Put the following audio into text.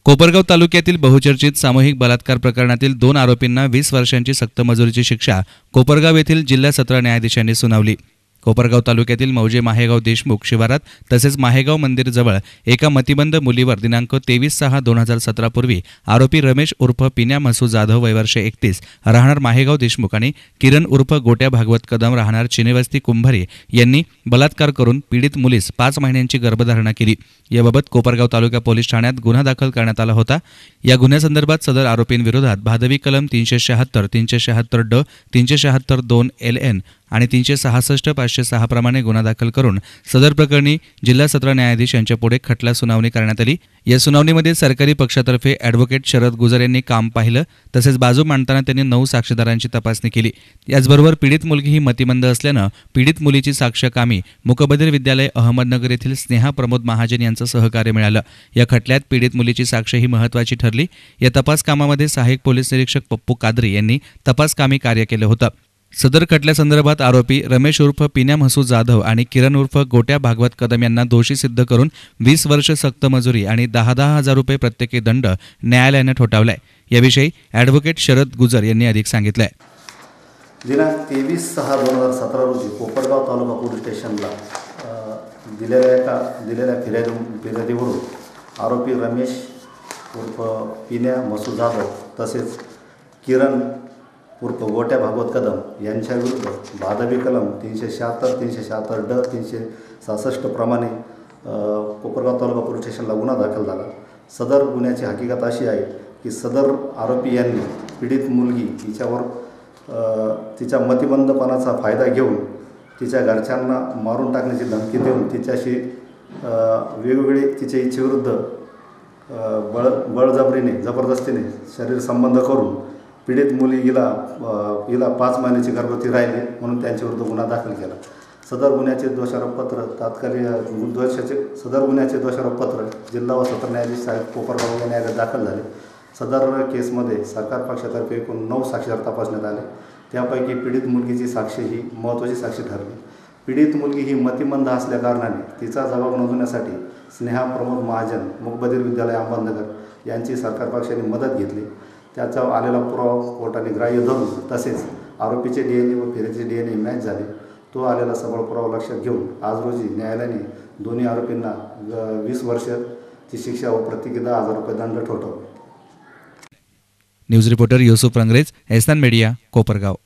कोपरगाव तालुक्यातील बहुचर्चित सामूहिक बलात्कार प्रकरणातील 2 आरोपींना 20 वर्षांची सक्तमजुरीची शिक्षा कोपरगाव येथील जिल्हा सत्र न्यायाधीशांनी सुनावली। कोपरगाव तालुक्यातील मौजे माहेगाव देशमुख शिवारात तसेच माहेगाव मंदिर जवळ एका मतिमंद मुलीवर दिनांक 23/6/2017 पूर्वी आरोपी रमेश उर्फ पिन्या मसू जाधव वय वर्ष 31 राहणार माहेगाव देशमुख आणि किरण उर्फ गोट्या भागवत कदम राहणार चिनेवस्ती कुंभारी यांनी बलात्कार करून पीडित मुलीस 5 महिन्यांची गर्भधारणा केली। याबाबत कोपरगाव तालुका पोलीस ठाण्यात गुन्हा दाखल करण्यात आला होता। या गुन्ह्यासंदर्भात सदर आरोपींविरोधात भादवी कलम 376, 376 ड, 376 2 LN आणि 366 506 प्रमाणे गुन्हा दाखल करून सदर प्रकरणी जिल्हा सत्र न्यायाधीश यांच्या पुढे खटला सुनावणी करण्यात आली। या सुनावणीमध्ये सरकारी पक्षातर्फे ॲडव्होकेट शरद गुजर यांनी काम पाहिलं, तसेच बाजू मांडताना त्यांनी 9 साक्षीदारांची तपासणी केली। याचबरोबर पीडित मुलगी ही मतिमंद असल्यानं पीडित मुलीची साक्ष कामी मुकबधीर विद्यालय अहमदनगर येथील स्नेहा प्रमोद महाजन यांचं सहकार्य मिळालं। या खटल्यात पीडित मुलीची साक्ष ही महत्त्वाची ठरली। या तपास कामामध्ये सहाय्यक पोलीस निरीक्षक पप्पू कादरी यांनी तपास कामी कार्य केलं होतं। सदर खटल्यासंदर्भात आरोपी रमेश उर्फ पिन्या मसू जाधव आणि किरण उर्फ गोट्या भागवत कदम यांना दोषी सिद्ध करून 20 वर्ष सक्त मजुरी आणि 10,000 रुपये प्रत्येकी दंड न्यायालयाने ठोठावलाय। याविषयी ॲडव्होकेट शरद गुजर यांनी अधिक सांगितलंय। दिनांक 23/6/2017 रोजी कोपरगाव तालुका पोलीस स्टेशनला दिलेल्या फिर्यादीवरून आरोपी रमेश उर्फ पिन्या मसू जाधव तसेच किरण उर्फ गोट्या भागवत कदम यांच्याविरुद्ध भादवी कलम 376, 376 ड, 366 प्रमाणे कोपरगाव तालुका पोलीस स्टेशनला गुन्हा दाखल झाला। सदर गुन्ह्याची हकीकत अशी आहे की सदर आरोपी यांनी पीडित मुलगी तिच्या मतिमंदपणाचा फायदा घेऊन तिच्या घरच्यांना मारून टाकण्याची धमकी देऊन तिच्याशी वेगवेगळे तिच्या इच्छेविरुद्ध बळजबरीने जबरदस्तीने शरीर संबंध करून पीडित मुलीला 5 महिन्याची गर्भवती राहिली म्हणून त्यांच्याविरुद्ध गुन्हा दाखल केला। सदर गुन्ह्याचे दोषारोपपत्र जिल्हा व सत्र न्यायाधीश साहेब कोपरगाव या न्यायालयात दाखल झाले। सदर केसमध्ये सरकार पक्षातर्फे एकूण 9 साक्षीदार तपासण्यात आले। त्यापैकी पीडित मुलगीची साक्ष ही महत्त्वाची साक्षी ठरली। पीडित मुलगी ही मतिमंद असल्याकारणाने तिचा जबाब नोंदवण्यासाठी स्नेहा प्रमोद महाजन मुकबधीर विद्यालय अहमदनगर यांची सरकार पक्षाने मदत घेतली। त्याचा आलेला पुरावा कोर्टाने ग्राह्य धरून तसेच आरोपीचे DNA व फिर्यादीचे DNA मॅच झाले। तो आलेला सबळ पुरावा लक्षात घेऊन आज रोजी न्यायालयाने दोन्ही आरोपींना 20 वर्षाची शिक्षा व प्रत्येकी 10,000 रुपये दंड ठोठावला। न्यूज रिपोर्टर युसुफ रंगरेज, एहसान मीडिया, कोपरगाव।